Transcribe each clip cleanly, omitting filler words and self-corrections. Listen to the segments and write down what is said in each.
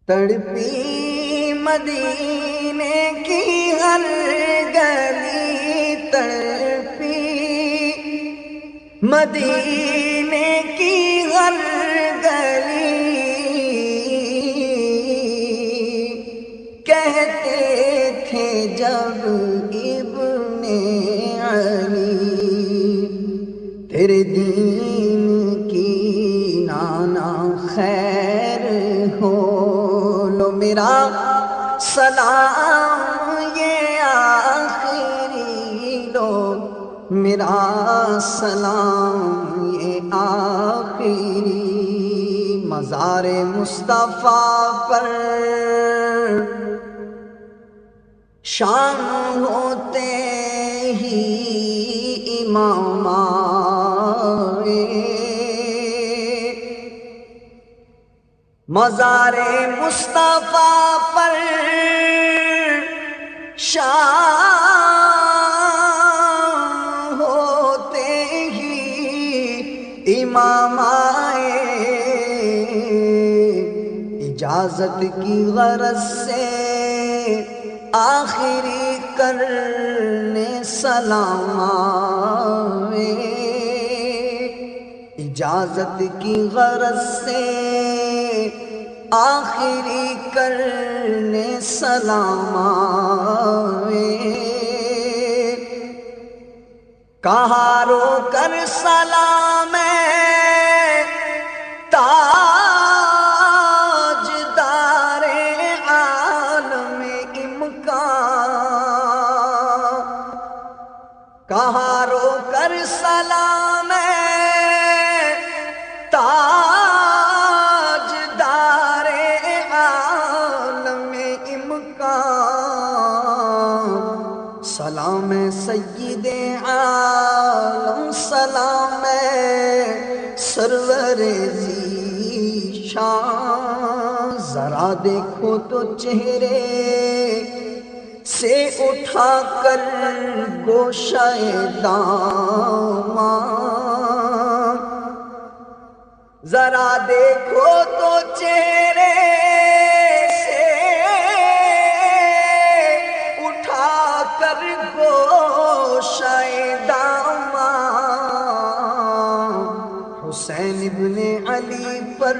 تڑپی مدینے کی ہر گلی، تڑپی مدینے کی ہر گلی، کہتے تھے جب ابن علی تیرے دین کی نانا خیر ہو، لو میرا سلام یہ آخری، لو میرا سلام یہ آخری۔ مزار مصطفیٰ پر شام ہوتے ہی امام آئے، مزار مصطفیٰ پر شام ہوتے ہی امام آئے، اجازت کی غرض سے آخری کرنے سلام آئے، اجازت کی غرض سے آخری کرنے سلام آئے، کہا رو کر سلام تاجدار عالم امکان، کہا رو کر سلام تاجدار عالم امکان، سلام سید عالم، سلام سرور ذیشان، ذرا دیکھو تو چہرے سے اٹھا کر گوشہ داماں، ذرا دیکھو تو چہرے سے اٹھا کر گوشہ داماں، حسین ابن علی پر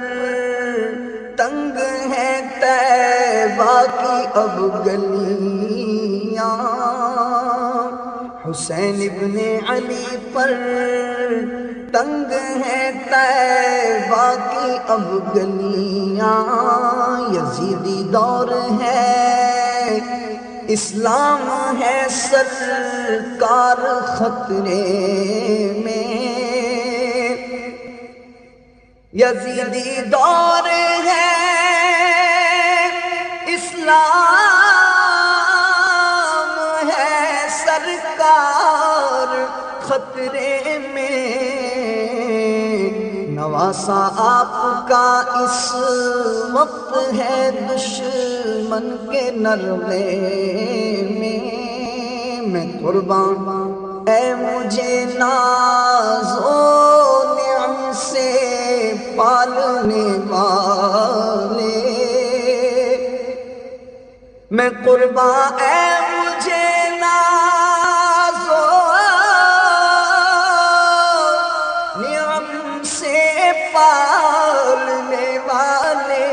تنگ ہے طیبہ کی اب گلیاں، حسین ابن علی پر تنگ ہے طیبہ کی اب گلیاں، یزیدی دور ہے اسلام ہے سرکار خطرے میں، یزیدی دور ہے اسلام ہے سرکار خطرے میں، نواسا آپ کا اس وقت ہے دشمن کے نرغے میں قربان اے مجھے ناز و نعم سے پالنے والے، میں قربان اے مجھے ناز و نعم سے پالنے والے،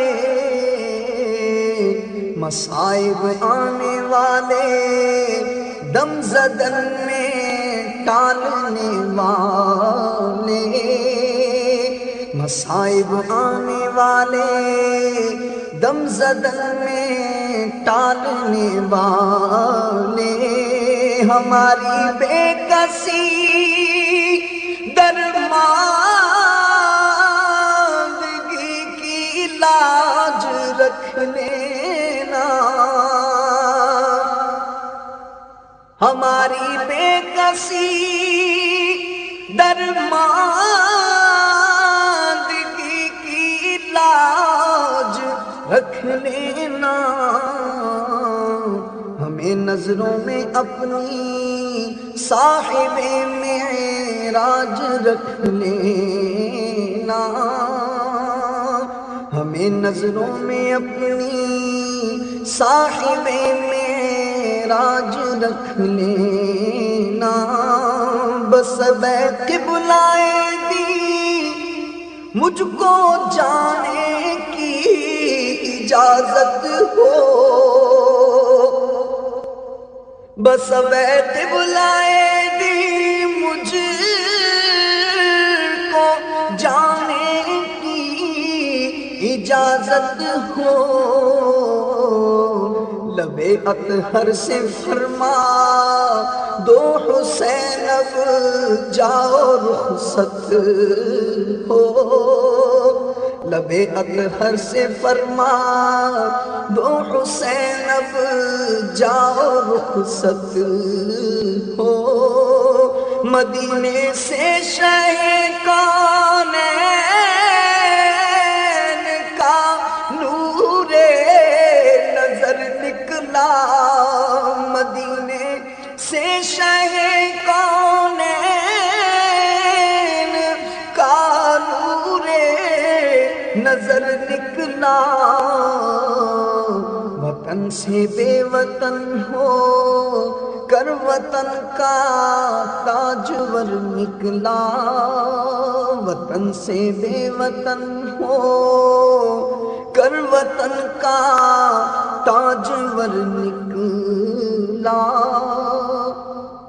مصائب آنے والے دم زدن میں ٹالنے والے، مصائب آنے والے دم زدن میں ٹالنے والے، ہماری بے کسی درماندگی کی لاج رکھ لینا، ہماری بے کسی درماندگی کی لاج رکھ لینا، ہمیں نظروں میں اپنی صاحب معراج رکھ لینا، ہمیں نظروں میں اپنی صاحب معراج رکھ لینا، بس بیک بلائے دی مجھ کو جانے کی اجازت ہو، بس بیک بلائے دی مجھ کو جانے کی اجازت ہو، لب اطہر سے فرما دو حسین اب جاؤ رخصت ہو، لب اطہر سے فرما دو حسین اب جاؤ رخصت ہو، مدینے سے شہ کونین کا نور نظر نکلا، مدینے سے شہ کونین کا نور نظر نکلا، وطن سے بے وطن ہو کر وطن کا تاجور نکلا، وطن سے بے وطن ہو کر وطن کا تاجور نکلا۔